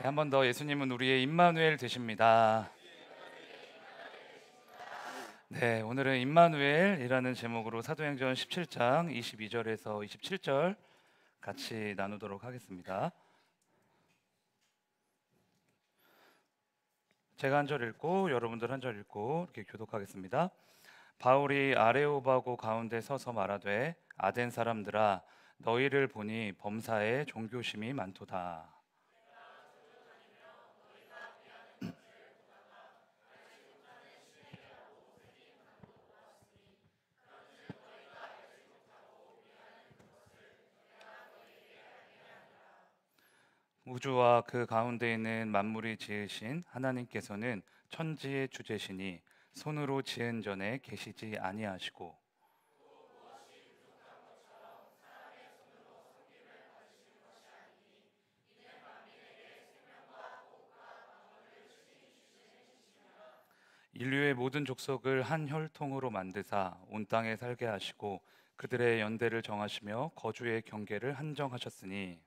네, 한 번 더 예수님은 우리의 임마누엘 되십니다. 네, 오늘은 임마누엘이라는 제목으로 사도행전 17장 22절에서 27절 같이 나누도록 하겠습니다. 제가 한 절 읽고 여러분들 한 절 읽고 이렇게 교독하겠습니다. 바울이 아레오바고 가운데 서서 말하되 아덴 사람들아 너희를 보니 범사에 종교심이 많도다. 우주와 그 가운데 있는 만물이 지으신 하나님께서는 천지의 주제시니 손으로 지은 전에 계시지 아니하시고 인류의 모든 족속을 한 혈통으로 만드사 온 땅에 살게 하시고 그들의 연대를 정하시며 거주의 경계를 한정하셨으니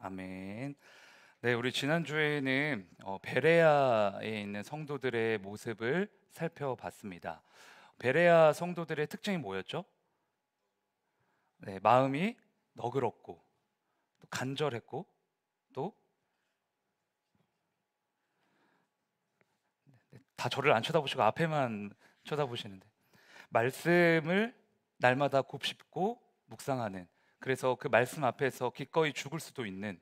아멘. 네, 우리 지난주에는 베레아에 있는 성도들의 모습을 살펴봤습니다. 베레아 성도들의 특징이 뭐였죠? 네, 마음이 너그럽고 또 간절했고 또 다 저를 안 쳐다보시고 앞에만 쳐다보시는데 말씀을 날마다 곱씹고 묵상하는, 그래서 그 말씀 앞에서 기꺼이 죽을 수도 있는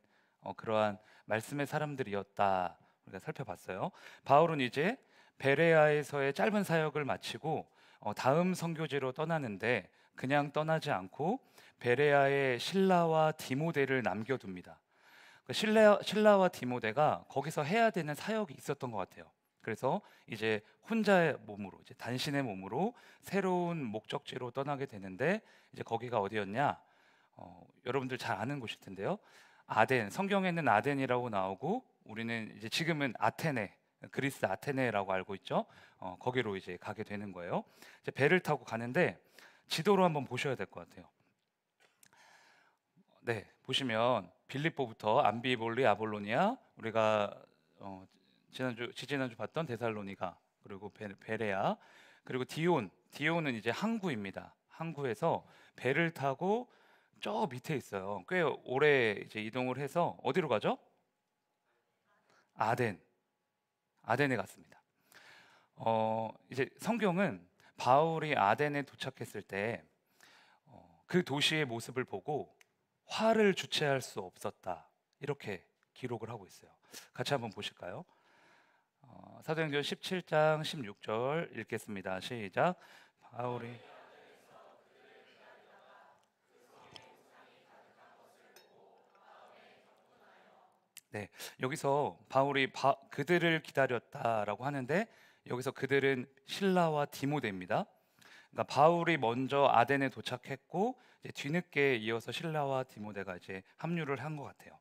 그러한 말씀의 사람들이었다 우리가 살펴봤어요. 바울은 이제 베레아에서의 짧은 사역을 마치고 다음 선교지로 떠나는데 그냥 떠나지 않고 베레아에 신라와 디모데를 남겨둡니다. 그 신라와 디모데가 거기서 해야 되는 사역이 있었던 것 같아요. 그래서 이제 혼자의 몸으로, 이제 단신의 몸으로 새로운 목적지로 떠나게 되는데, 이제 거기가 어디였냐? 여러분들 잘 아는 곳일 텐데요. 아덴, 성경에는 아덴이라고 나오고 우리는 이제 지금은 아테네, 그리스 아테네라고 알고 있죠. 거기로 이제 가게 되는 거예요. 이제 배를 타고 가는데 지도로 한번 보셔야 될 것 같아요. 네, 보시면 빌립보부터 암비볼리, 아볼로니아, 우리가 지지난주 봤던 데살로니가, 그리고 베레아, 그리고 디온은 이제 항구입니다. 항구에서 배를 타고 저 밑에 있어요. 꽤 오래 이제 이동을 해서 어디로 가죠? 아덴, 아덴에 갔습니다. 이제 성경은 바울이 아덴에 도착했을 때 그 도시의 모습을 보고 화를 주체할 수 없었다, 이렇게 기록을 하고 있어요. 같이 한번 보실까요? 사도행전 17장 16절 읽겠습니다. 시작. 바울이 네, 여기서 바울이 그들을 기다렸다라고 하는데 여기서 그들은 신라와 디모데입니다. 그러니까 바울이 먼저 아덴에 도착했고 이제 뒤늦게 이어서 신라와 디모데가 이제 합류를 한 것 같아요.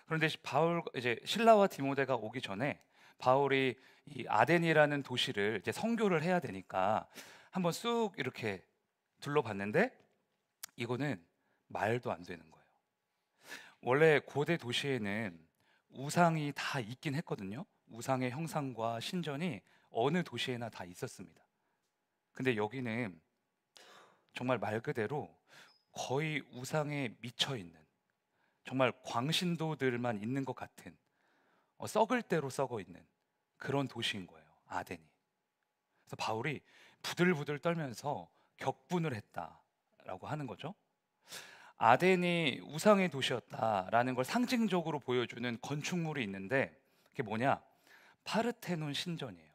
그런데 바울 이제 신라와 디모데가 오기 전에 바울이 이 아덴이라는 도시를 이제 선교를 해야 되니까 한번 쑥 이렇게 둘러봤는데 이거는 말도 안 되는 거예요. 원래 고대 도시에는 우상이 다 있긴 했거든요. 우상의 형상과 신전이 어느 도시에나 다 있었습니다. 근데 여기는 정말 말 그대로 거의 우상에 미쳐 있는, 정말 광신도들만 있는 것 같은, 썩을 대로 썩어 있는 그런 도시인 거예요, 아덴이. 그래서 바울이 부들부들 떨면서 격분을 했다라고 하는 거죠. 아덴이 우상의 도시였다라는 걸 상징적으로 보여주는 건축물이 있는데 그게 뭐냐? 파르테논 신전이에요.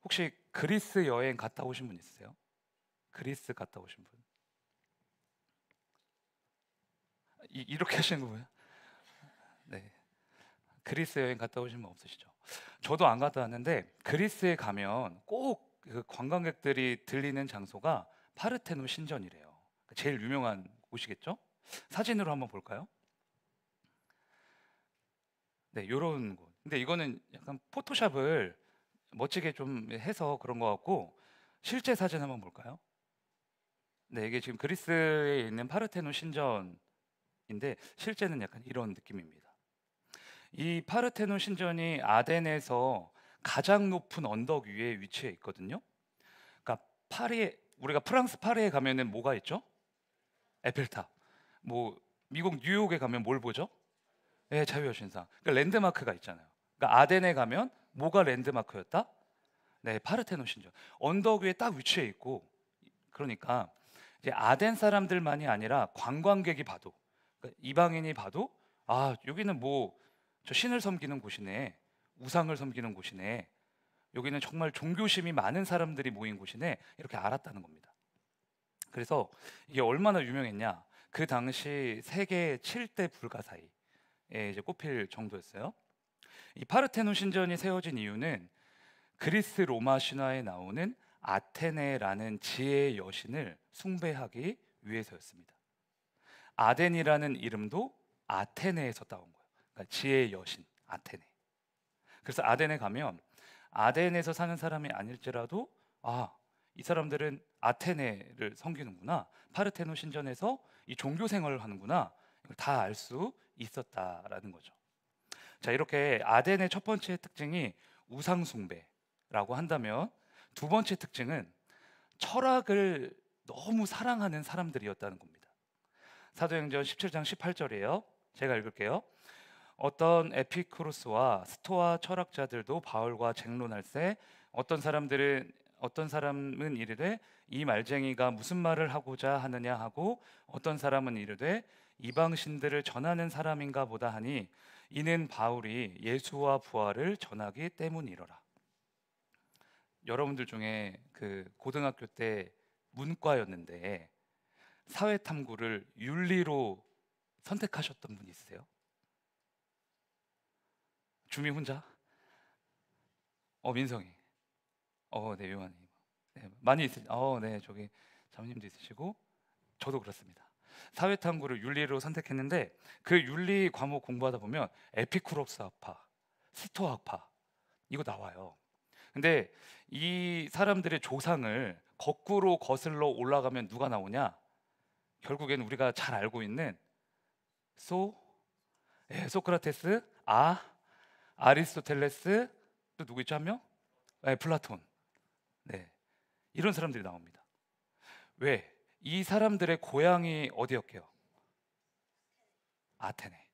혹시 그리스 여행 갔다 오신 분 있으세요? 그리스 갔다 오신 분? 이렇게 하시는 거예요? 네. 그리스 여행 갔다 오신 분 없으시죠? 저도 안 갔다 왔는데 그리스에 가면 꼭 그 관광객들이 들리는 장소가 파르테논 신전이래요. 제일 유명한 곳이겠죠? 사진으로 한번 볼까요? 네, 요런 곳. 근데 이거는 약간 포토샵을 멋지게 좀 해서 그런 것 같고 실제 사진 한번 볼까요? 네, 이게 지금 그리스에 있는 파르테논 신전인데 실제는 약간 이런 느낌입니다. 이 파르테논 신전이 아덴에서 가장 높은 언덕 위에 위치해 있거든요. 그러니까 파리에, 우리가 프랑스 파리에 가면은 뭐가 있죠? 에펠탑. 뭐 미국 뉴욕에 가면 뭘 보죠? 네, 자유여신상. 그러니까 랜드마크가 있잖아요. 그러니까 아덴에 가면 뭐가 랜드마크였다? 네, 파르테논 신전. 언덕 위에 딱 위치해 있고, 그러니까 이제 아덴 사람들만이 아니라 관광객이 봐도, 그러니까 이방인이 봐도, 아, 여기는 뭐 저 신을 섬기는 곳이네, 우상을 섬기는 곳이네, 여기는 정말 종교심이 많은 사람들이 모인 곳이네, 이렇게 알았다는 겁니다. 그래서 이게 얼마나 유명했냐? 그 당시 세계 7대 불가사의에 이제 꼽힐 정도였어요. 이 파르테논 신전이 세워진 이유는 그리스 로마 신화에 나오는 아테네라는 지혜의 여신을 숭배하기 위해서였습니다. 아덴이라는 이름도 아테네에서 따온 거예요. 그러니까 지혜의 여신 아테네. 그래서 아덴에 가면 아덴에서 사는 사람이 아닐지라도 아, 이 사람들은 아테네를 섬기는구나, 파르테논 신전에서 이 종교 생활을 하는구나, 이걸 다 알 수 있었다라는 거죠. 자, 이렇게 아덴의 첫 번째 특징이 우상 숭배라고 한다면, 두 번째 특징은 철학을 너무 사랑하는 사람들이었다는 겁니다. 사도행전 17장 18절이에요. 제가 읽을게요. 어떤 에피쿠로스와 스토아 철학자들도 바울과 쟁론할세 어떤 사람은 이르되 이 말쟁이가 무슨 말을 하고자 하느냐 하고, 어떤 사람은 이르되 이방 신들을 전하는 사람인가 보다 하니 이는 바울이 예수와 부활을 전하기 때문이로라. 여러분들 중에 그 고등학교 때 문과였는데 사회탐구를 윤리로 선택하셨던 분 있으세요? 주미 혼자? 민성이. 네, 요한이. 네, 많이 있으. 네, 저기 자매님도 있으시고 저도 그렇습니다. 사회탐구를 윤리로 선택했는데 그 윤리 과목 공부하다 보면 에피쿠로스 학파, 스토아 학파 이거 나와요. 근데 이 사람들의 조상을 거꾸로 거슬러 올라가면 누가 나오냐? 결국엔 우리가 잘 알고 있는 소크라테스, 아리스토텔레스, 또 누구 있죠, 한 명? 플라톤. 네, 이런 사람들이 나옵니다. 왜? 이 사람들의 고향이 어디였게요? 아테네.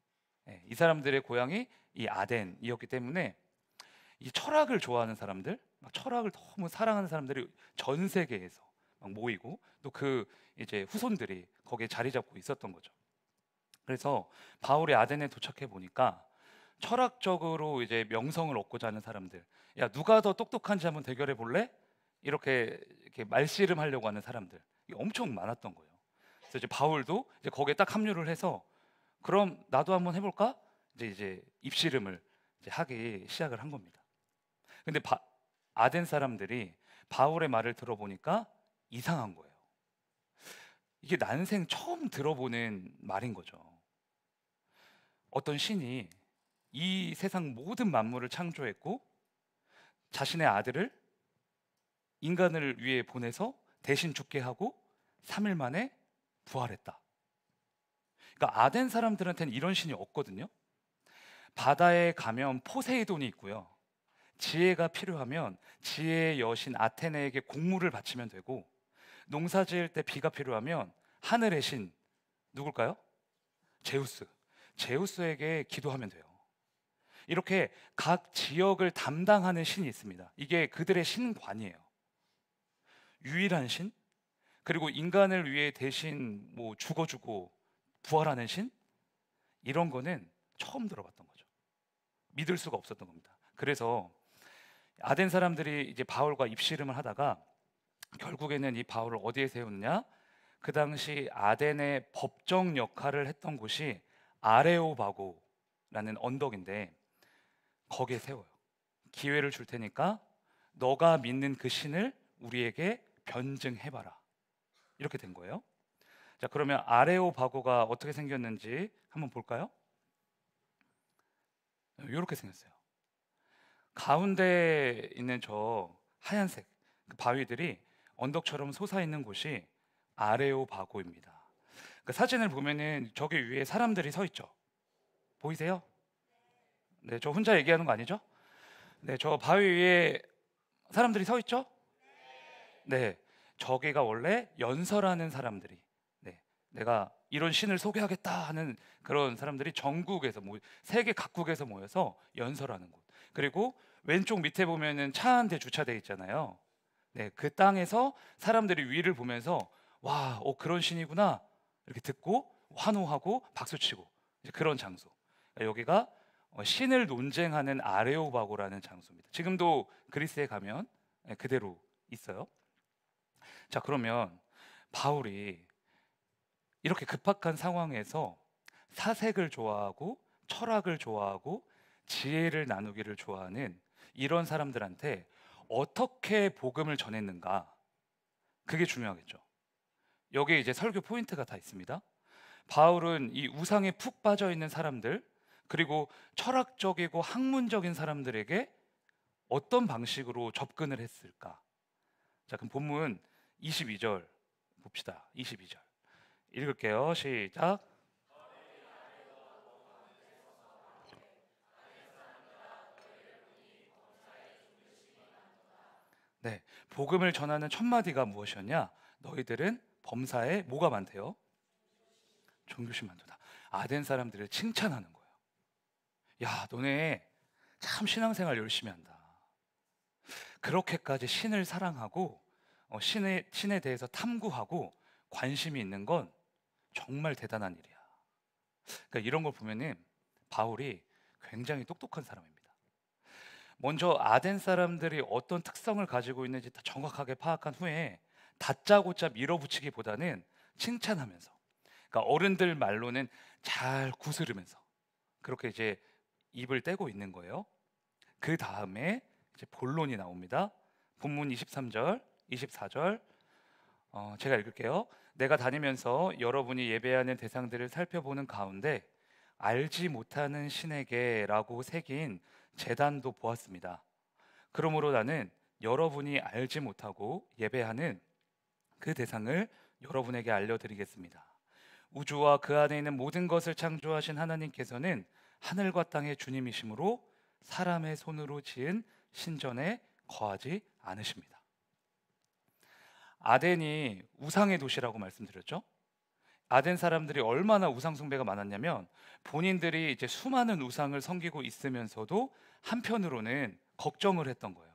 네, 이 사람들의 고향이 이 아덴이었기 때문에 이 철학을 좋아하는 사람들, 막 철학을 너무 사랑하는 사람들이 전 세계에서 막 모이고, 또 그 이제 후손들이 거기에 자리 잡고 있었던 거죠. 그래서 바울이 아덴에 도착해 보니까 철학적으로 이제 명성을 얻고자 하는 사람들, 야, 누가 더 똑똑한지 한번 대결해 볼래? 이렇게 말씨름하려고 하는 사람들, 이게 엄청 많았던 거예요. 그래서 이제 바울도 이제 거기에 딱 합류를 해서 그럼 나도 한번 해볼까? 이제 입씨름을 이제 하기 시작을 한 겁니다. 근데 아덴 사람들이 바울의 말을 들어보니까 이상한 거예요. 이게 난생 처음 들어보는 말인 거죠. 어떤 신이 이 세상 모든 만물을 창조했고 자신의 아들을 인간을 위해 보내서 대신 죽게 하고 3일 만에 부활했다. 그러니까 아덴 사람들한테는 이런 신이 없거든요. 바다에 가면 포세이돈이 있고요. 지혜가 필요하면 지혜의 여신 아테네에게 공물을 바치면 되고, 농사 지을 때 비가 필요하면 하늘의 신 누굴까요? 제우스. 제우스에게 기도하면 돼요. 이렇게 각 지역을 담당하는 신이 있습니다. 이게 그들의 신관이에요. 유일한 신, 그리고 인간을 위해 대신 뭐 죽어주고 부활하는 신, 이런 거는 처음 들어봤던 거죠. 믿을 수가 없었던 겁니다. 그래서 아덴 사람들이 이제 바울과 입씨름을 하다가 결국에는 이 바울을 어디에 세우느냐? 그 당시 아덴의 법정 역할을 했던 곳이 아레오바고라는 언덕인데 거기에 세워요. 기회를 줄 테니까 너가 믿는 그 신을 우리에게 변증해봐라. 이렇게 된 거예요. 자, 그러면 아레오바고가 어떻게 생겼는지 한번 볼까요? 이렇게 생겼어요. 가운데 있는 저 하얀색 그 바위들이 언덕처럼 솟아있는 곳이 아레오바고입니다. 그 사진을 보면은 저기 위에 사람들이 서 있죠. 보이세요? 네, 저 혼자 얘기하는 거 아니죠? 네, 저 바위 위에 사람들이 서 있죠? 네, 저기가 원래 연설하는 사람들이, 네, 내가 이런 신을 소개하겠다 하는 그런 사람들이 전국에서 세계 각국에서 모여서 연설하는 곳. 그리고 왼쪽 밑에 보면은 차 한 대 주차돼 있잖아요. 네, 그 땅에서 사람들이 위를 보면서 와, 그런 신이구나 이렇게 듣고 환호하고 박수치고 이제 그런 장소. 여기가 신을 논쟁하는 아레오바고라는 장소입니다. 지금도 그리스에 가면 그대로 있어요. 자, 그러면 바울이 이렇게 급박한 상황에서 사색을 좋아하고 철학을 좋아하고 지혜를 나누기를 좋아하는 이런 사람들한테 어떻게 복음을 전했는가? 그게 중요하겠죠. 여기에 이제 설교 포인트가 다 있습니다. 바울은 이 우상에 푹 빠져 있는 사람들, 그리고 철학적이고 학문적인 사람들에게 어떤 방식으로 접근을 했을까? 자, 그럼 본문 22절 봅시다. 22절 읽을게요. 시작. 네, 복음을 전하는 첫 마디가 무엇이었냐? 너희들은 범사에 뭐가 많대요? 종교심 많도다. 아덴 사람들을 칭찬하는 거예요. 야, 너네 참 신앙생활 열심히 한다. 그렇게까지 신을 사랑하고 신에 대해서 탐구하고 관심이 있는 건 정말 대단한 일이야. 그러니까 이런 걸 보면은 바울이 굉장히 똑똑한 사람입니다. 먼저 아덴 사람들이 어떤 특성을 가지고 있는지 다 정확하게 파악한 후에 다짜고짜 밀어붙이기보다는 칭찬하면서, 그러니까 어른들 말로는 잘 구스르면서 그렇게 이제 입을 떼고 있는 거예요. 그 다음에 이제 본론이 나옵니다. 본문 23절, 24절 제가 읽을게요. 내가 다니면서 여러분이 예배하는 대상들을 살펴보는 가운데 알지 못하는 신에게라고 새긴 제단도 보았습니다. 그러므로 나는 여러분이 알지 못하고 예배하는 그 대상을 여러분에게 알려드리겠습니다. 우주와 그 안에 있는 모든 것을 창조하신 하나님께서는 하늘과 땅의 주님이시므로 사람의 손으로 지은 신전에 거하지 않으십니다. 아덴이 우상의 도시라고 말씀드렸죠. 아덴 사람들이 얼마나 우상 숭배가 많았냐면 본인들이 이제 수많은 우상을 섬기고 있으면서도 한편으로는 걱정을 했던 거예요.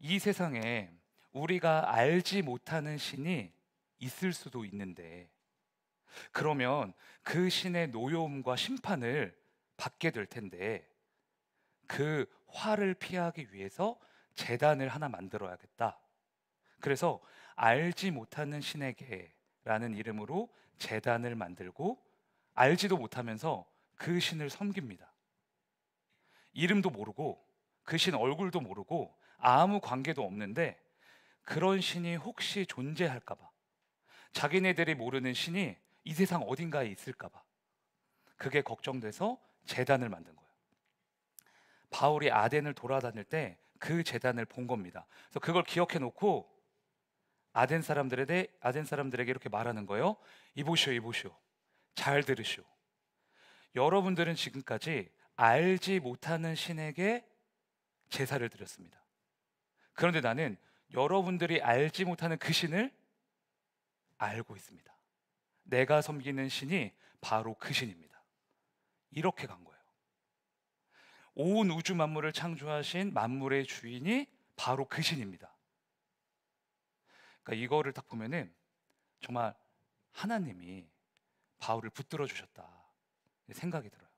이 세상에 우리가 알지 못하는 신이 있을 수도 있는데, 그러면 그 신의 노여움과 심판을 받게 될 텐데, 그 화를 피하기 위해서 제단을 하나 만들어야겠다. 그래서 알지 못하는 신에게라는 이름으로 제단을 만들고 알지도 못하면서 그 신을 섬깁니다. 이름도 모르고 그 신 얼굴도 모르고 아무 관계도 없는데 그런 신이 혹시 존재할까 봐, 자기네들이 모르는 신이 이 세상 어딘가에 있을까 봐 그게 걱정돼서 제단을 만든 거예요. 바울이 아덴을 돌아다닐 때 그 제단을 본 겁니다. 그래서 그걸 기억해 놓고 아덴 사람들에게 이렇게 말하는 거예요. 이보시오, 이보시오. 잘 들으시오. 여러분들은 지금까지 알지 못하는 신에게 제사를 드렸습니다. 그런데 나는 여러분들이 알지 못하는 그 신을 알고 있습니다. 내가 섬기는 신이 바로 그 신입니다. 이렇게 간 거예요. 온 우주 만물을 창조하신 만물의 주인이 바로 그 신입니다. 그러니까 이거를 딱 보면은 정말 하나님이 바울을 붙들어 주셨다 생각이 들어요.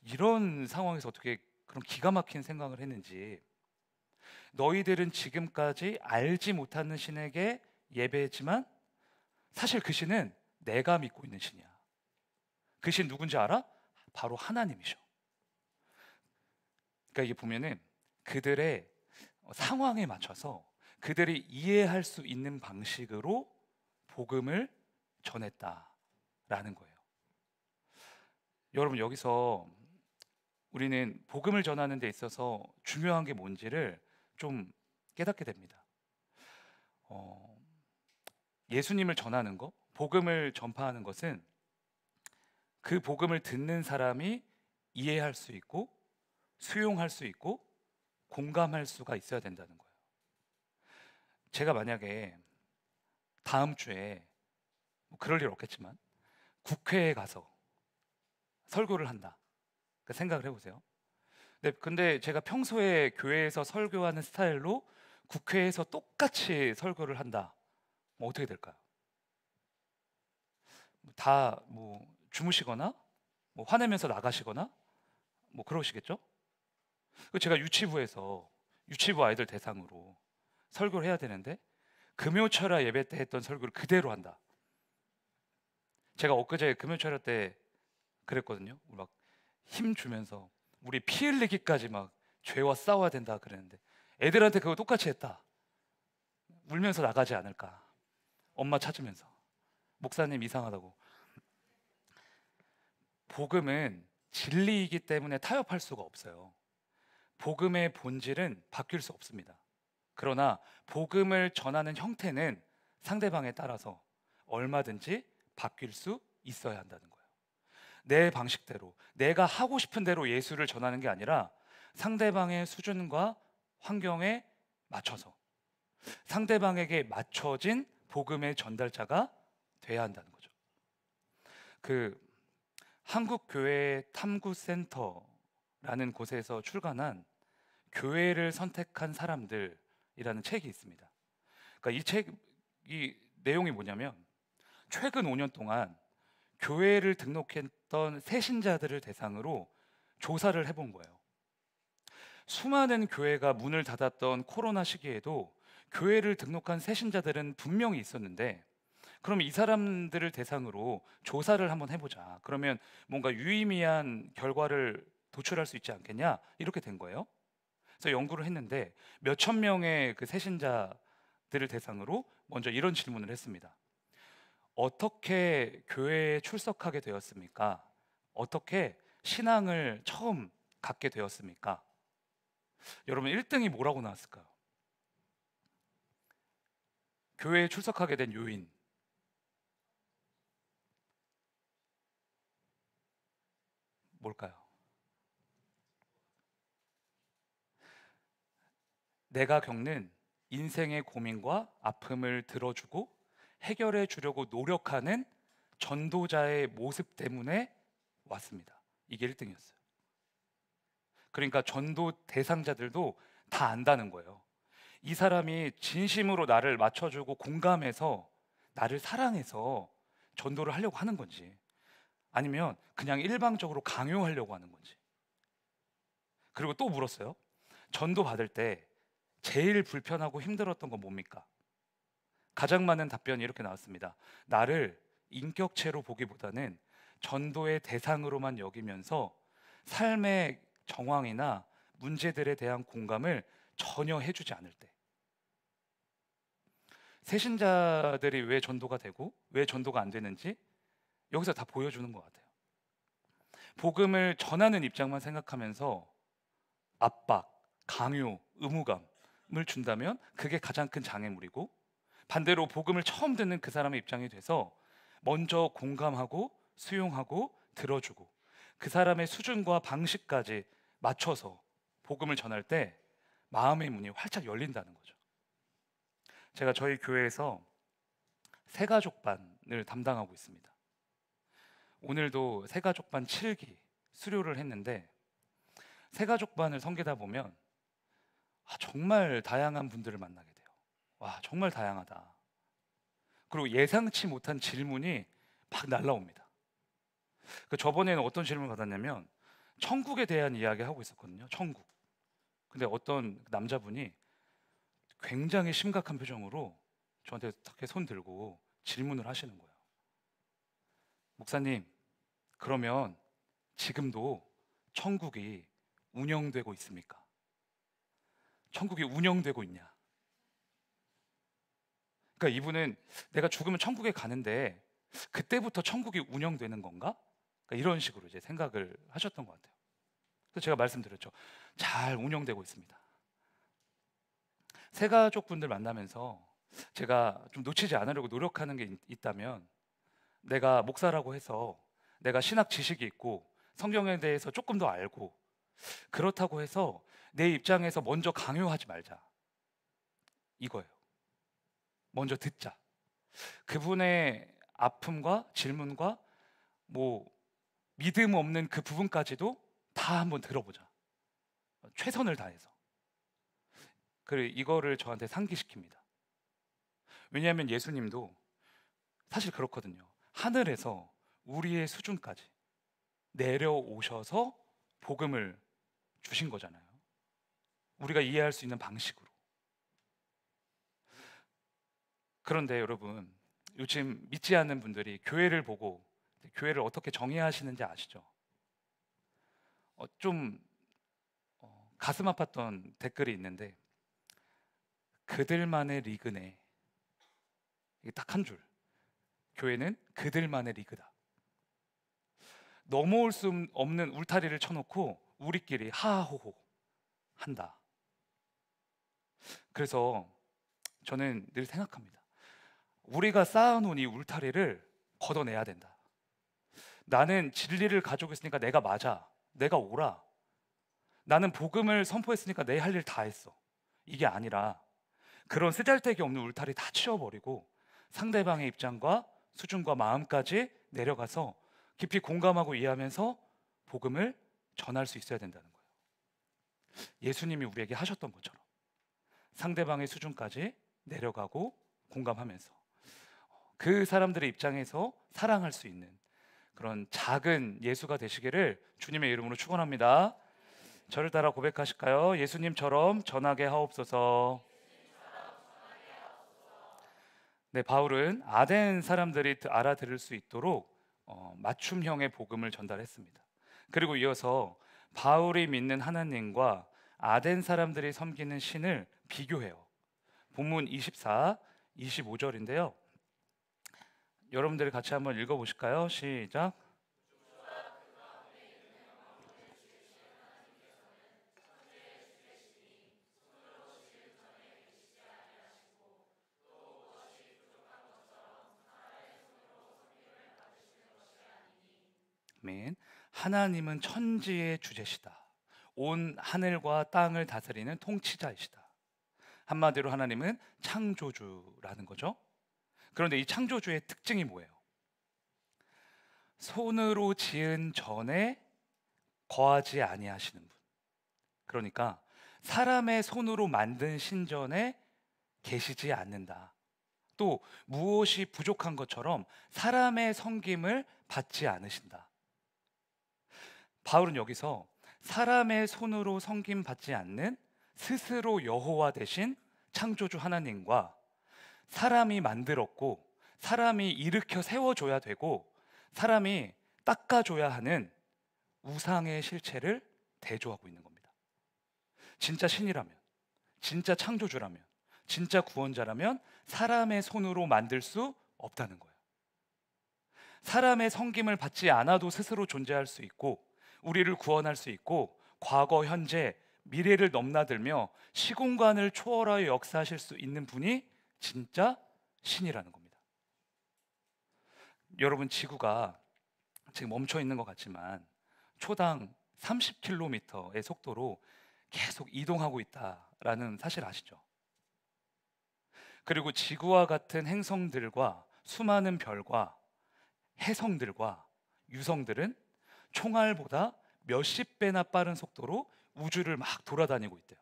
이런 상황에서 어떻게 그런 기가 막힌 생각을 했는지. 너희들은 지금까지 알지 못하는 신에게 예배했지만 사실 그 신은 내가 믿고 있는 신이야. 그 신 누군지 알아? 바로 하나님이셔. 그러니까 이게 보면은 그들의 상황에 맞춰서 그들이 이해할 수 있는 방식으로 복음을 전했다라는 거예요. 여러분, 여기서 우리는 복음을 전하는 데 있어서 중요한 게 뭔지를 좀 깨닫게 됩니다. 어, 예수님을 전하는 것, 복음을 전파하는 것은 그 복음을 듣는 사람이 이해할 수 있고 수용할 수 있고 공감할 수가 있어야 된다는 거예요. 제가 만약에 다음 주에 뭐 그럴 일 없겠지만 국회에 가서 설교를 한다. 그러니까 생각을 해보세요. 네, 근데 제가 평소에 교회에서 설교하는 스타일로 국회에서 똑같이 설교를 한다. 뭐 어떻게 될까요? 다 뭐 주무시거나 뭐 화내면서 나가시거나 뭐 그러시겠죠? 제가 유치부에서 유치부 아이들 대상으로 설교를 해야 되는데 금요철야 예배 때 했던 설교를 그대로 한다. 제가 엊그제 금요철야 때 그랬거든요. 막 힘 주면서 우리 피 흘리기까지 막 죄와 싸워야 된다 그랬는데 애들한테 그거 똑같이 했다. 울면서 나가지 않을까. 엄마 찾으면서 목사님 이상하다고. 복음은 진리이기 때문에 타협할 수가 없어요. 복음의 본질은 바뀔 수 없습니다. 그러나 복음을 전하는 형태는 상대방에 따라서 얼마든지 바뀔 수 있어야 한다는 거예요. 내 방식대로, 내가 하고 싶은 대로 예수를 전하는 게 아니라 상대방의 수준과 환경에 맞춰서 상대방에게 맞춰진 복음의 전달자가 돼야 한다는 거죠. 그 한국교회 탐구센터라는 곳에서 출간한 교회를 선택한 사람들이라는 책이 있습니다. 그러니까 이 책이 내용이 뭐냐면 최근 5년 동안 교회를 등록했던 새신자들을 대상으로 조사를 해본 거예요. 수많은 교회가 문을 닫았던 코로나 시기에도 교회를 등록한 새신자들은 분명히 있었는데 그럼 이 사람들을 대상으로 조사를 한번 해보자. 그러면 뭔가 유의미한 결과를 도출할 수 있지 않겠냐? 이렇게 된 거예요. 그래서 연구를 했는데 몇천 명의 그 새신자들을 대상으로 먼저 이런 질문을 했습니다. 어떻게 교회에 출석하게 되었습니까? 어떻게 신앙을 처음 갖게 되었습니까? 여러분 1등이 뭐라고 나왔을까요? 교회에 출석하게 된 요인. 뭘까요? 내가 겪는 인생의 고민과 아픔을 들어주고 해결해 주려고 노력하는 전도자의 모습 때문에 왔습니다. 이게 1등이었어요. 그러니까 전도 대상자들도 다 안다는 거예요. 이 사람이 진심으로 나를 맞춰주고 공감해서 나를 사랑해서 전도를 하려고 하는 건지 아니면 그냥 일방적으로 강요하려고 하는 건지. 그리고 또 물었어요. 전도 받을 때 제일 불편하고 힘들었던 건 뭡니까? 가장 많은 답변이 이렇게 나왔습니다. 나를 인격체로 보기보다는 전도의 대상으로만 여기면서 삶의 정황이나 문제들에 대한 공감을 전혀 해주지 않을 때. 새신자들이 왜 전도가 되고 왜 전도가 안 되는지 여기서 다 보여주는 것 같아요. 복음을 전하는 입장만 생각하면서 압박, 강요, 의무감을 준다면 그게 가장 큰 장애물이고 반대로 복음을 처음 듣는 그 사람의 입장이 돼서 먼저 공감하고 수용하고 들어주고 그 사람의 수준과 방식까지 맞춰서 복음을 전할 때 마음의 문이 활짝 열린다는 거죠. 제가 저희 교회에서 새가족반을 담당하고 있습니다. 오늘도 새가족반 7기 수료를 했는데 새가족반을 섬기다 보면 정말 다양한 분들을 만나게 돼요. 와, 정말 다양하다. 그리고 예상치 못한 질문이 막 날라옵니다. 저번에는 어떤 질문을 받았냐면 천국에 대한 이야기 하고 있었거든요. 천국. 근데 어떤 남자분이 굉장히 심각한 표정으로 저한테 이렇게 손 들고 질문을 하시는 거예요. 목사님, 그러면 지금도 천국이 운영되고 있습니까? 천국이 운영되고 있냐? 그러니까 이분은 내가 죽으면 천국에 가는데 그때부터 천국이 운영되는 건가? 그러니까 이런 식으로 이제 생각을 하셨던 것 같아요. 그래서 제가 말씀드렸죠. 잘 운영되고 있습니다. 새가족분들 만나면서 제가 좀 놓치지 않으려고 노력하는 게 있다면, 내가 목사라고 해서 내가 신학 지식이 있고 성경에 대해서 조금 더 알고, 그렇다고 해서 내 입장에서 먼저 강요하지 말자, 이거예요. 먼저 듣자. 그분의 아픔과 질문과 뭐 믿음 없는 그 부분까지도 다 한번 들어보자, 최선을 다해서. 그리고 이거를 저한테 상기시킵니다. 왜냐하면 예수님도 사실 그렇거든요. 하늘에서 우리의 수준까지 내려오셔서 복음을 주신 거잖아요. 우리가 이해할 수 있는 방식으로. 그런데 여러분, 요즘 믿지 않는 분들이 교회를 보고 교회를 어떻게 정의하시는지 아시죠? 좀 가슴 아팠던 댓글이 있는데, 그들만의 리그네. 이게 딱 한 줄. 교회는 그들만의 리그다. 넘어올 수 없는 울타리를 쳐놓고 우리끼리 하하호호 한다. 그래서 저는 늘 생각합니다. 우리가 쌓아놓은 이 울타리를 걷어내야 된다. 나는 진리를 가지고 있으니까 내가 맞아, 내가 옳아, 나는 복음을 선포했으니까 내 할 일 다 했어, 이게 아니라 그런 쓰잘데기 없는 울타리 다 치워버리고 상대방의 입장과 수준과 마음까지 내려가서 깊이 공감하고 이해하면서 복음을 전할 수 있어야 된다는 거예요. 예수님이 우리에게 하셨던 것처럼 상대방의 수준까지 내려가고 공감하면서 그 사람들의 입장에서 사랑할 수 있는 그런 작은 예수가 되시기를 주님의 이름으로 축원합니다. 저를 따라 고백하실까요? 예수님처럼 전하게 하옵소서. 네, 바울은 아덴 사람들이 알아들을 수 있도록 맞춤형의 복음을 전달했습니다. 그리고 이어서 바울이 믿는 하나님과 아덴 사람들이 섬기는 신을 비교해요. 본문 24, 25절인데요. 여러분들이 같이 한번 읽어보실까요? 시작. 아멘. 하나님은 천지의 주제시다. 온 하늘과 땅을 다스리는 통치자이시다. 한마디로 하나님은 창조주라는 거죠. 그런데 이 창조주의 특징이 뭐예요? 손으로 지은 전에 거하지 아니하시는 분. 그러니까 사람의 손으로 만든 신전에 계시지 않는다. 또 무엇이 부족한 것처럼 사람의 섬김을 받지 않으신다. 바울은 여기서 사람의 손으로 섬김 받지 않는 스스로 여호와 되신 창조주 하나님과 사람이 만들었고 사람이 일으켜 세워줘야 되고 사람이 닦아줘야 하는 우상의 실체를 대조하고 있는 겁니다. 진짜 신이라면, 진짜 창조주라면, 진짜 구원자라면 사람의 손으로 만들 수 없다는 거예요. 사람의 섬김을 받지 않아도 스스로 존재할 수 있고 우리를 구원할 수 있고 과거, 현재, 미래를 넘나들며 시공간을 초월하여 역사하실 수 있는 분이 진짜 신이라는 겁니다. 여러분, 지구가 지금 멈춰 있는 것 같지만 초당 30km의 속도로 계속 이동하고 있다라는 사실 아시죠? 그리고 지구와 같은 행성들과 수많은 별과 해성들과 유성들은 총알보다 몇십 배나 빠른 속도로 우주를 막 돌아다니고 있대요.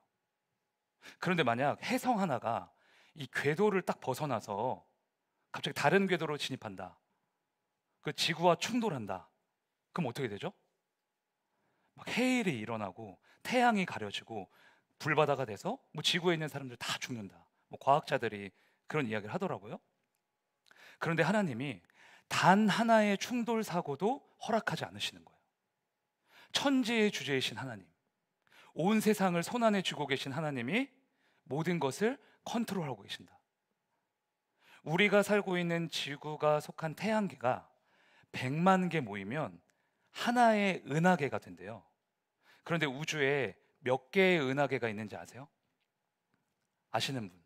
그런데 만약 해성 하나가 이 궤도를 딱 벗어나서 갑자기 다른 궤도로 진입한다, 그 지구와 충돌한다, 그럼 어떻게 되죠? 막 해일이 일어나고 태양이 가려지고 불바다가 돼서 뭐 지구에 있는 사람들 다 죽는다, 뭐 과학자들이 그런 이야기를 하더라고요. 그런데 하나님이 단 하나의 충돌 사고도 허락하지 않으시는 거예요. 천지의 주제이신 하나님, 온 세상을 손안에 쥐고 계신 하나님이 모든 것을 컨트롤하고 계신다. 우리가 살고 있는 지구가 속한 태양계가 100만 개 모이면 하나의 은하계가 된대요. 그런데 우주에 몇 개의 은하계가 있는지 아세요? 아시는 분?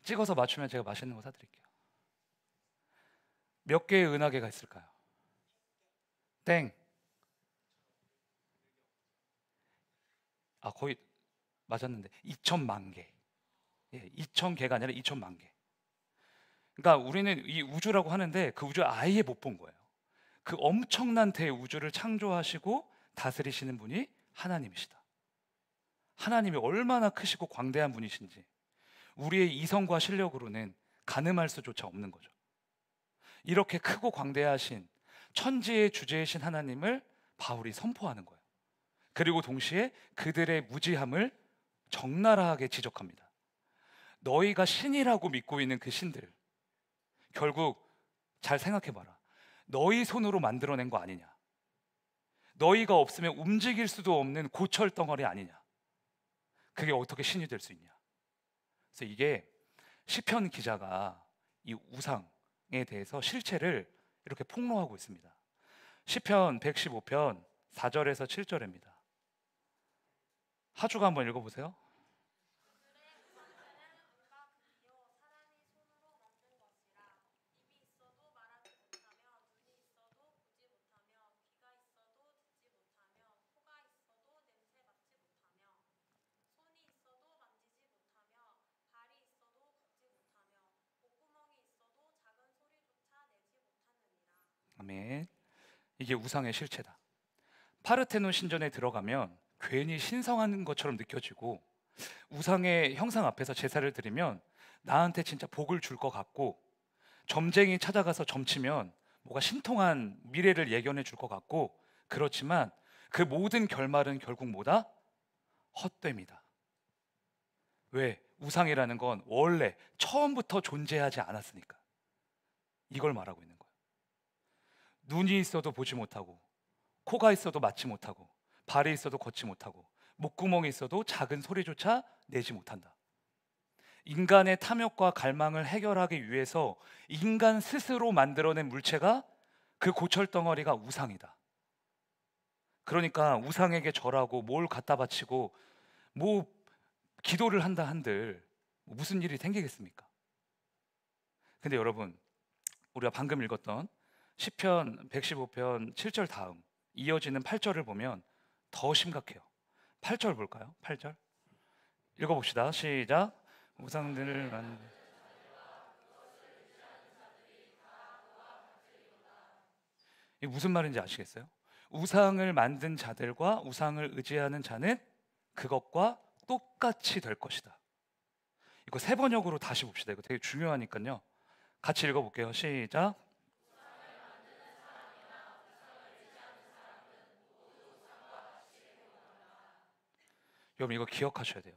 찍어서 맞추면 제가 맛있는 거 사드릴게요. 몇 개의 은하계가 있을까요? 땡. 아, 거의 맞았는데 2천만 개. 예, 2천 개가 아니라 2천만 개. 그러니까 우리는 이 우주라고 하는데 그 우주를 아예 못 본 거예요. 그 엄청난 대우주를 창조하시고 다스리시는 분이 하나님이시다. 하나님이 얼마나 크시고 광대한 분이신지 우리의 이성과 실력으로는 가늠할 수조차 없는 거죠. 이렇게 크고 광대하신 천지의 주제이신 하나님을 바울이 선포하는 거예요. 그리고 동시에 그들의 무지함을 적나라하게 지적합니다. 너희가 신이라고 믿고 있는 그 신들, 결국 잘 생각해봐라. 너희 손으로 만들어낸 거 아니냐? 너희가 없으면 움직일 수도 없는 고철 덩어리 아니냐? 그게 어떻게 신이 될 수 있냐? 그래서 이게 시편 기자가 이 우상에 대해서 실체를 이렇게 폭로하고 있습니다. 시편 115편 4절에서 7절입니다. 하주가 한번 읽어보세요. 아멘. 이게 우상의 실체다. 파르테논 신전에 들어가면 괜히 신성한 것처럼 느껴지고 우상의 형상 앞에서 제사를 드리면 나한테 진짜 복을 줄 것 같고 점쟁이 찾아가서 점치면 뭐가 신통한 미래를 예견해 줄 것 같고 그렇지만 그 모든 결말은 결국 뭐다? 헛됨이다. 왜? 우상이라는 건 원래 처음부터 존재하지 않았으니까. 이걸 말하고 있는 거예요. 눈이 있어도 보지 못하고 코가 있어도 맡지 못하고 발이 있어도 걷지 못하고 목구멍이 있어도 작은 소리조차 내지 못한다. 인간의 탐욕과 갈망을 해결하기 위해서 인간 스스로 만들어낸 물체가 그 고철덩어리가 우상이다. 그러니까 우상에게 절하고 뭘 갖다 바치고 뭐 기도를 한다 한들 무슨 일이 생기겠습니까? 근데 여러분, 우리가 방금 읽었던 시편 115편 7절 다음 이어지는 8절을 보면 더 심각해요. 8절 볼까요? 8절 읽어봅시다. 시작. 우상들을 이게 무슨 말인지 아시겠어요? 우상을 만든 자들과 우상을 의지하는 자는 그것과 똑같이 될 것이다. 이거 세 번역으로 다시 봅시다. 이거 되게 중요하니까요. 같이 읽어볼게요. 시작. 여러분 이거 기억하셔야 돼요.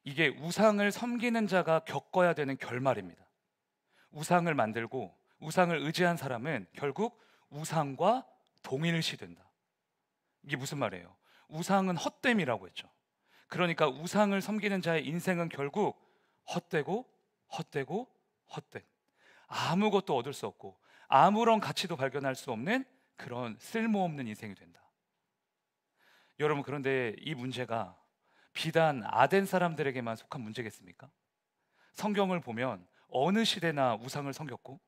이게 우상을 섬기는 자가 겪어야 되는 결말입니다. 우상을 만들고 우상을 의지한 사람은 결국 우상과 동일시 된다. 이게 무슨 말이에요? 우상은 헛됨이라고 했죠. 그러니까 우상을 섬기는 자의 인생은 결국 헛되고 헛되고 헛된, 아무것도 얻을 수 없고 아무런 가치도 발견할 수 없는 그런 쓸모없는 인생이 된다. 여러분, 그런데 이 문제가 비단 아덴 사람들에게만 속한 문제겠습니까? 성경을 보면 어느 시대나 우상을 섬겼고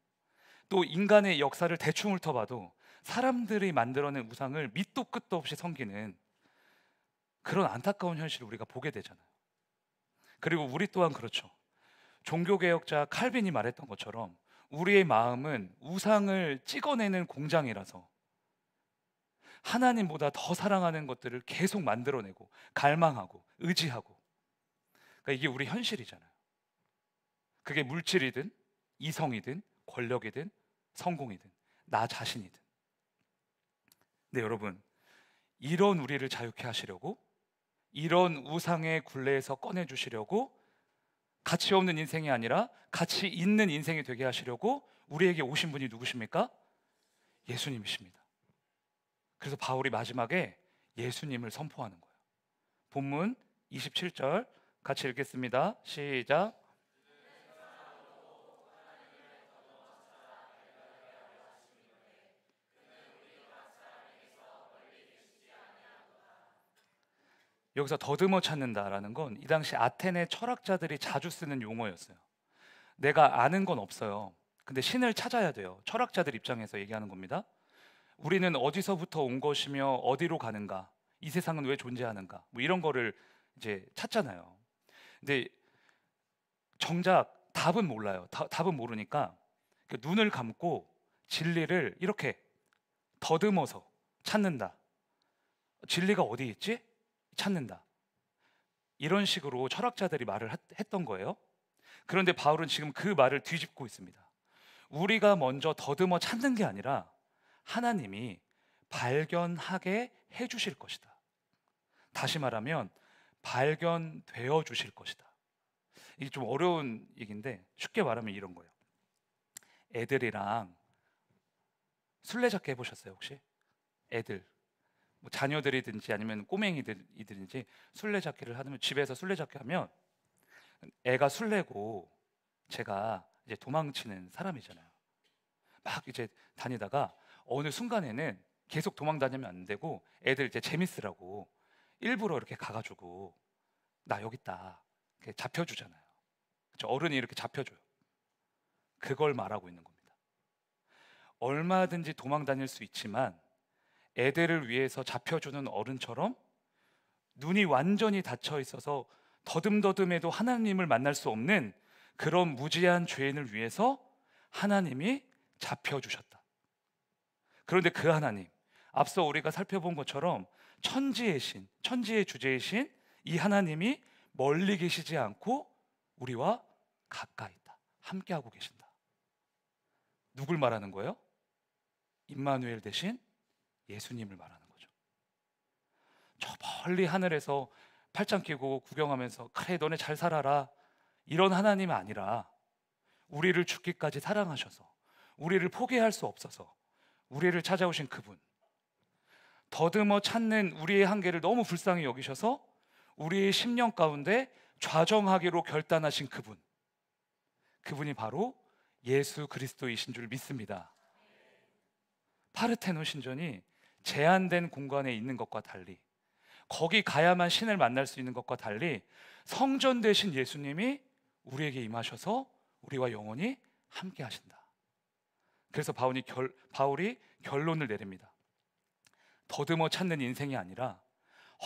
또 인간의 역사를 대충 훑어봐도 사람들이 만들어낸 우상을 밑도 끝도 없이 섬기는 그런 안타까운 현실을 우리가 보게 되잖아요. 그리고 우리 또한 그렇죠. 종교개혁자 칼빈이 말했던 것처럼 우리의 마음은 우상을 찍어내는 공장이라서 하나님보다 더 사랑하는 것들을 계속 만들어내고 갈망하고 의지하고, 그러니까 이게 우리 현실이잖아요. 그게 물질이든 이성이든 권력이든 성공이든 나 자신이든. 근데 여러분, 이런 우리를 자유케 하시려고, 이런 우상의 굴레에서 꺼내주시려고, 가치 없는 인생이 아니라 가치 있는 인생이 되게 하시려고 우리에게 오신 분이 누구십니까? 예수님이십니다. 그래서 바울이 마지막에 예수님을 선포하는 거예요. 본문 27절 같이 읽겠습니다. 시작. 여기서 더듬어 찾는다라는 건 이 당시 아테네 철학자들이 자주 쓰는 용어였어요. 내가 아는 건 없어요. 근데 신을 찾아야 돼요. 철학자들 입장에서 얘기하는 겁니다. 우리는 어디서부터 온 것이며 어디로 가는가? 이 세상은 왜 존재하는가? 뭐 이런 거를 이제 찾잖아요. 근데 정작 답은 몰라요. 답은 모르니까 그 눈을 감고 진리를 이렇게 더듬어서 찾는다. 진리가 어디 있지? 찾는다. 이런 식으로 철학자들이 말을 했던 거예요. 그런데 바울은 지금 그 말을 뒤집고 있습니다. 우리가 먼저 더듬어 찾는 게 아니라 하나님이 발견하게 해주실 것이다. 다시 말하면 발견되어 주실 것이다. 이게 좀 어려운 얘기인데 쉽게 말하면 이런 거예요. 애들이랑 술래잡기 해보셨어요 혹시? 애들 뭐 자녀들이든지 아니면 꼬맹이들이든지 술래잡기를 하면, 집에서 술래잡기 하면 애가 술래고 제가 이제 도망치는 사람이잖아요. 막 이제 다니다가 어느 순간에는 계속 도망 다니면 안 되고 애들 이제 재밌으라고 일부러 이렇게 가가지고 나 여기 있다 이렇게 잡혀주잖아요. 그렇죠? 어른이 이렇게 잡혀줘요. 그걸 말하고 있는 겁니다. 얼마든지 도망 다닐 수 있지만 애들을 위해서 잡혀주는 어른처럼 눈이 완전히 닫혀 있어서 더듬더듬해도 하나님을 만날 수 없는 그런 무지한 죄인을 위해서 하나님이 잡혀주셨다. 그런데 그 하나님, 앞서 우리가 살펴본 것처럼 천지의 신, 천지의 주제이신 이 하나님이 멀리 계시지 않고 우리와 가까이 있다. 함께하고 계신다. 누굴 말하는 거예요? 임마누엘 대신 예수님을 말하는 거죠. 저 멀리 하늘에서 팔짱 끼고 구경하면서 그래 너네 잘 살아라 이런 하나님이 아니라 우리를 죽기까지 사랑하셔서 우리를 포기할 수 없어서 우리를 찾아오신 그분, 더듬어 찾는 우리의 한계를 너무 불쌍히 여기셔서 우리의 심령 가운데 좌정하기로 결단하신 그분, 그분이 바로 예수 그리스도이신 줄 믿습니다. 파르테논 신전이 제한된 공간에 있는 것과 달리, 거기 가야만 신을 만날 수 있는 것과 달리 성전 되신 예수님이 우리에게 임하셔서 우리와 영원히 함께 하신다. 그래서 바울이 결론을 내립니다. 더듬어 찾는 인생이 아니라,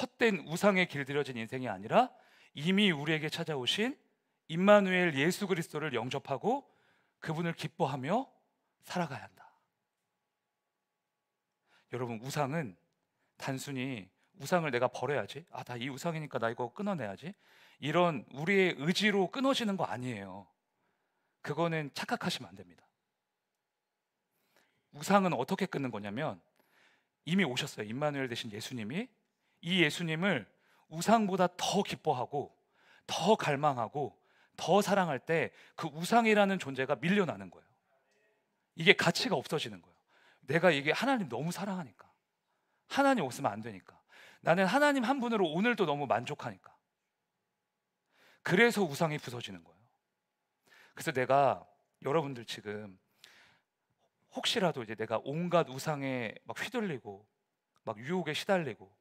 헛된 우상에 길들여진 인생이 아니라 이미 우리에게 찾아오신 임마누엘 예수 그리스도를 영접하고 그분을 기뻐하며 살아가야 한다. 여러분, 우상은 단순히 우상을 내가 버려야지, 나 이 우상이니까 나 이거 끊어내야지, 이런 우리의 의지로 끊어지는 거 아니에요. 그거는 착각하시면 안 됩니다. 우상은 어떻게 끊는 거냐면 이미 오셨어요. 임마누엘 되신 예수님이 이 예수님을 우상보다 더 기뻐하고 더 갈망하고 더 사랑할 때 그 우상이라는 존재가 밀려나는 거예요. 이게 가치가 없어지는 거예요. 내가 이게 하나님 너무 사랑하니까, 하나님 없으면 안 되니까, 나는 하나님 한 분으로 오늘도 너무 만족하니까, 그래서 우상이 부서지는 거예요. 그래서 내가 여러분들 지금 혹시라도 이제 내가 온갖 우상에 막 휘둘리고 막 유혹에 시달리고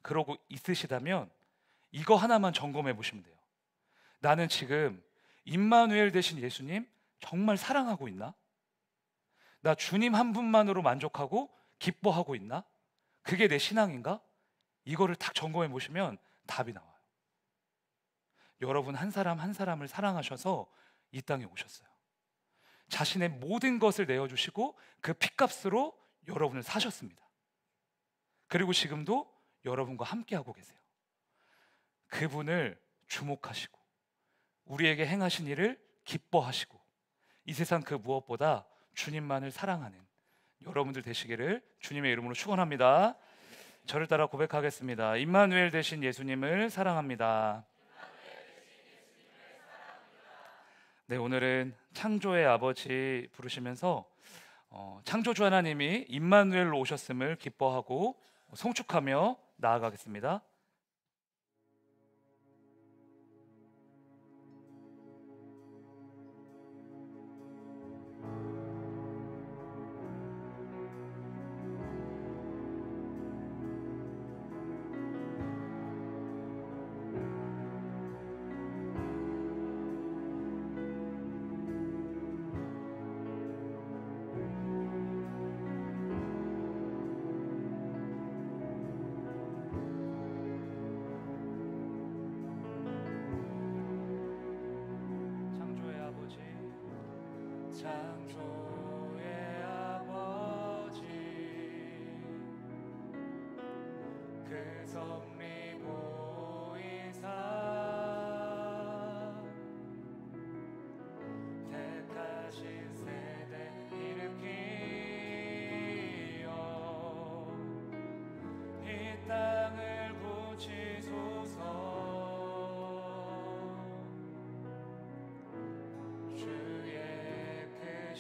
그러고 있으시다면 이거 하나만 점검해 보시면 돼요. 나는 지금 임마누엘 되신 예수님 정말 사랑하고 있나? 나 주님 한 분만으로 만족하고 기뻐하고 있나? 그게 내 신앙인가? 이거를 딱 점검해 보시면 답이 나와요. 여러분 한 사람 한 사람을 사랑하셔서 이 땅에 오셨어요. 자신의 모든 것을 내어주시고 그 핏값으로 여러분을 사셨습니다. 그리고 지금도 여러분과 함께하고 계세요. 그분을 주목하시고 우리에게 행하신 일을 기뻐하시고 이 세상 그 무엇보다 주님만을 사랑하는 여러분들 되시기를 주님의 이름으로 축원합니다. 저를 따라 고백하겠습니다. 임마누엘 되신 예수님을 사랑합니다. 네, 오늘은 창조의 아버지 부르시면서 창조주 하나님이 임마누엘로 오셨음을 기뻐하고 송축하며 나아가겠습니다.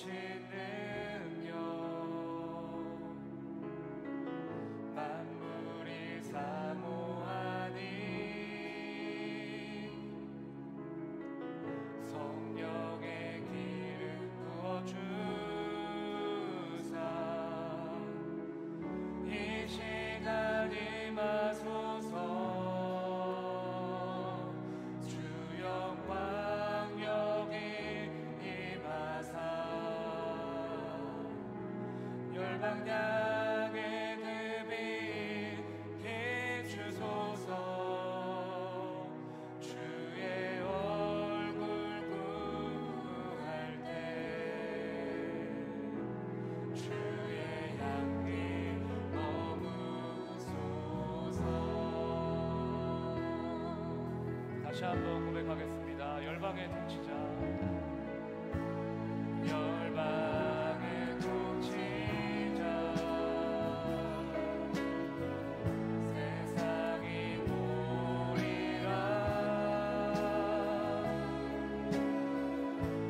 크신 능력 만물이 사모하니 성령의 기름 부어주사 이 시간 임하소서. 주 영광 여기 임하사 열방 향해 그 빛 비추소서. 주의 얼굴 구할 때 주의 향기 머무소서. 다시 한번 고백하겠습니다. 열방의 통치자, 열방의 통치자, 세상이 보리라.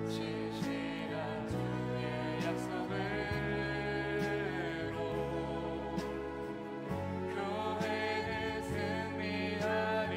진실한 주의 약속으로 교회는 승리하리.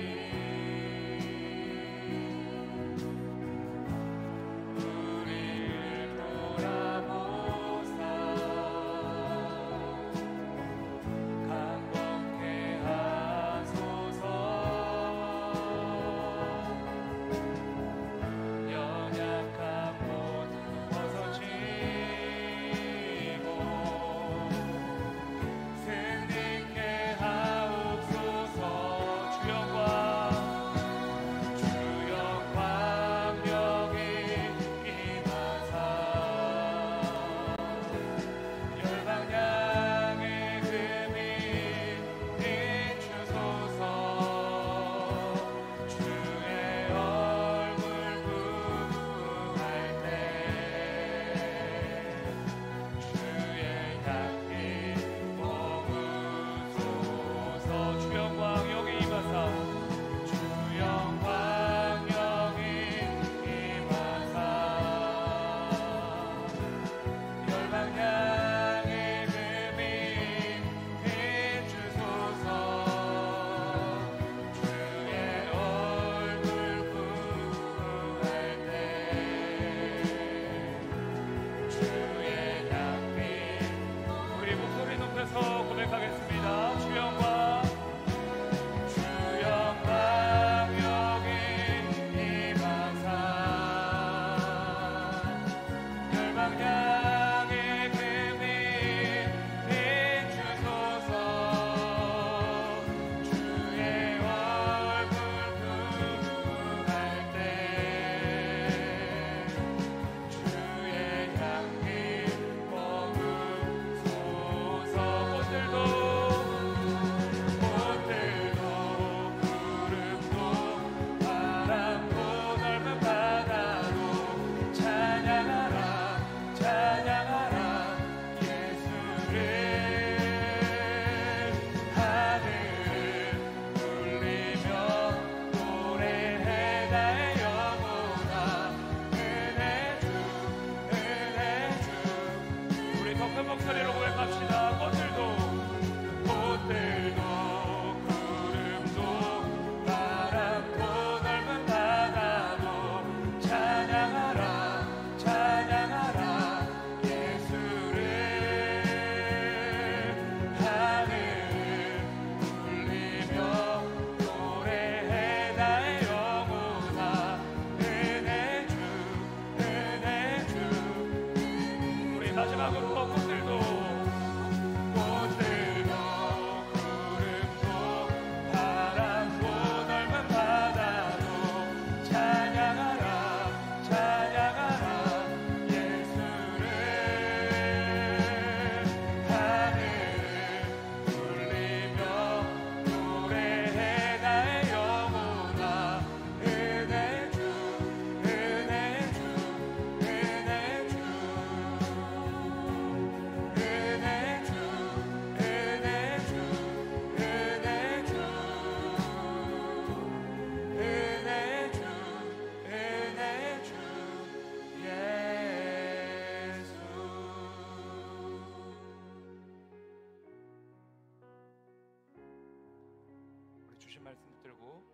말씀 붙들고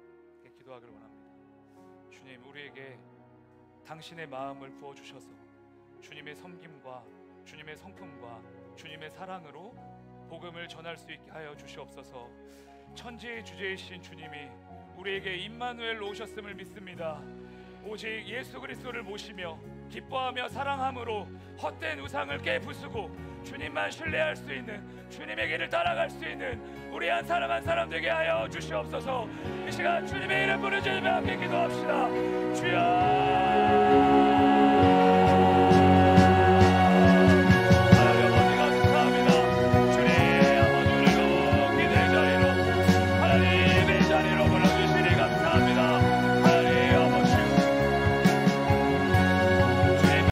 기도하기를 원합니다. 주님, 우리에게 당신의 마음을 부어주셔서 주님의 섬김과 주님의 성품과 주님의 사랑으로 복음을 전할 수 있게 하여 주시옵소서. 천지의 주제이신 주님이 우리에게 임마누엘로 오셨음을 믿습니다. 오직 예수 그리스도를 모시며 기뻐하며 사랑함으로 헛된 우상을 깨부수고 주님만 신뢰할 수 있는, 주님의 길을 따라갈 수 있는 우리 한 사람 한 사람 되게 하여 주시옵소서. 이 시간 주님의 이름 부르짖으며 함께 기도합시다. 주여!